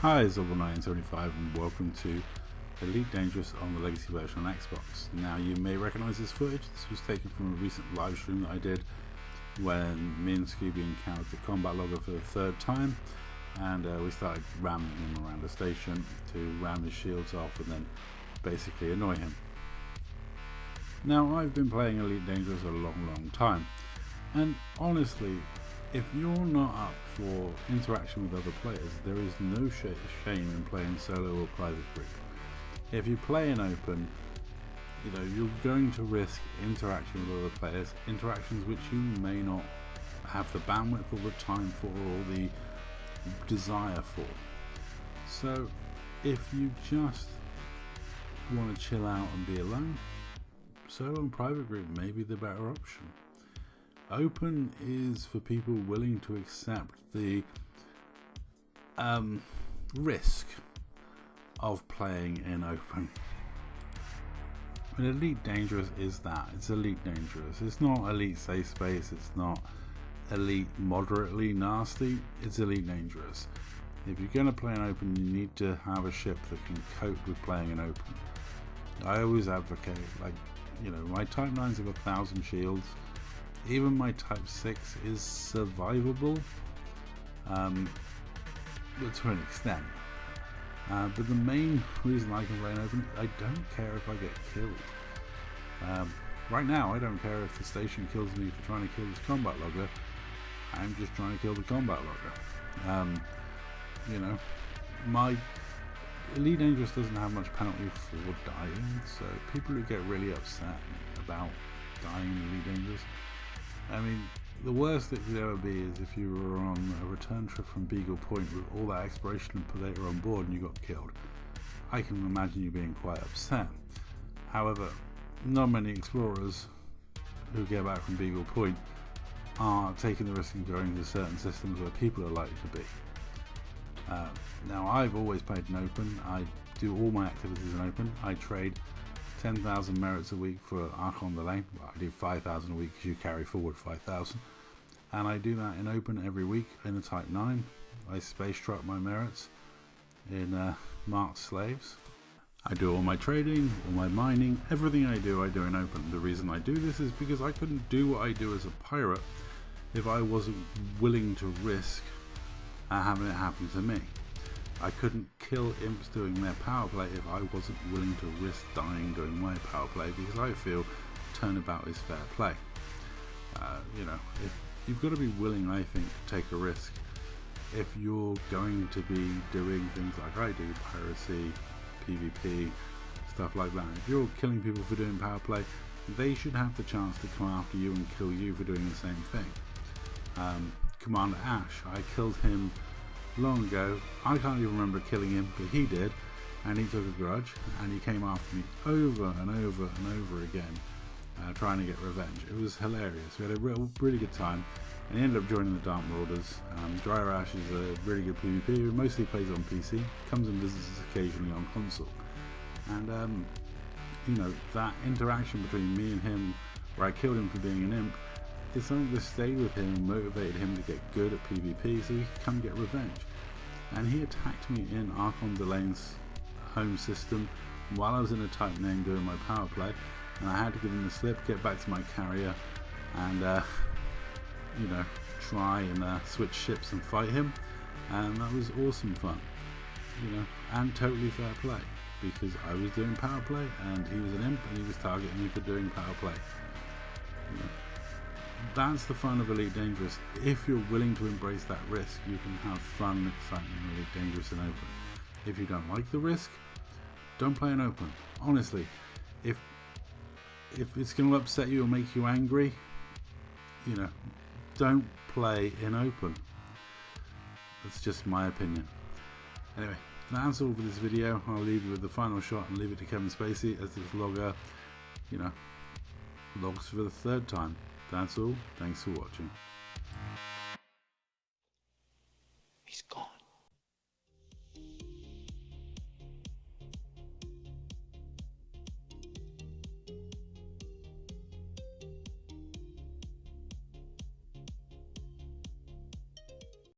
Hi, it's Double1975 and welcome to Elite Dangerous on the Legacy version on Xbox. Now you may recognise this footage. This was taken from a recent live stream that I did when me and Scooby encountered the combat logger for the third time, and we started ramming him around the station to ram his shields off and then basically annoy him. Now I've been playing Elite Dangerous a long time, and honestly, if you're not up for interaction with other players, there is no shame in playing solo or private group. If you play in open, you're going to risk interaction with other players, interactions which you may not have the bandwidth or the time for or the desire for. So if you just want to chill out and be alone, solo and private group may be the better option. Open is for people willing to accept the risk of playing in open. And Elite Dangerous is that. It's Elite Dangerous. It's not Elite Safe Space. It's not Elite Moderately Nasty. It's Elite Dangerous. If you're going to play in open, you need to have a ship that can cope with playing in open. I always advocate, my Type 9s have 1,000 shields. Even my Type 6 is survivable, but to an extent. But the main reason I can play in open, I don't care if I get killed. Right now, I don't care if the station kills me for trying to kill this combat logger. I'm just trying to kill the combat logger. My Elite Dangerous doesn't have much penalty for dying, so people who get really upset about dying in Elite Dangerous, the worst it could ever be is if you were on a return trip from Beagle Point with all that exploration and potato on board and you got killed. I can imagine you being quite upset. However, not many explorers who get back from Beagle Point are taking the risk of going to certain systems where people are likely to be. Now, I've always played in open. I do all my activities in open. I trade 10,000 merits a week for Archon the Lane. Well, I do 5,000 a week because you carry forward 5,000. And I do that in open every week in a Type 9. I space truck my merits in marked slaves. I do all my trading, all my mining, everything I do in open. The reason I do this is because I couldn't do what I do as a pirate if I wasn't willing to risk having it happen to me. I couldn't kill imps doing their power play if I wasn't willing to risk dying doing my power play, because I feel turnabout is fair play. If you've got to be willing, I think, to take a risk. If you're going to be doing things like I do, piracy, PvP, stuff like that, if you're killing people for doing power play, they should have the chance to come after you and kill you for doing the same thing. Commander Ash, I killed him long ago. I can't even remember killing him, but he did, and he took a grudge and he came after me over and over and over again, trying to get revenge. It was hilarious. We had a really good time, and he ended up joining the Dark Marauders. Dryer Ash is a really good PvP who mostly plays on PC, comes and visits us occasionally on console, and that interaction between me and him where I killed him for being an imp is something that stayed with him and motivated him to get good at PvP so he could come get revenge. And he attacked me in Archon Delane's home system while I was in a Type 9 doing my power play, and I had to give him the slip, get back to my carrier, and try and switch ships and fight him, and that was awesome fun, and totally fair play, because I was doing power play and he was an imp and he was targeting me for doing power play. That's the fun of Elite Dangerous. If you're willing to embrace that risk, you can have fun and excitement in Elite Dangerous and open. If you don't like the risk, don't play in open. Honestly, if it's going to upset you or make you angry, don't play in open. That's just my opinion. Anyway, that's all for this video. I'll leave you with the final shot and leave it to Kevin Spacey as this logger, logs for the third time. That's all. Thanks for watching.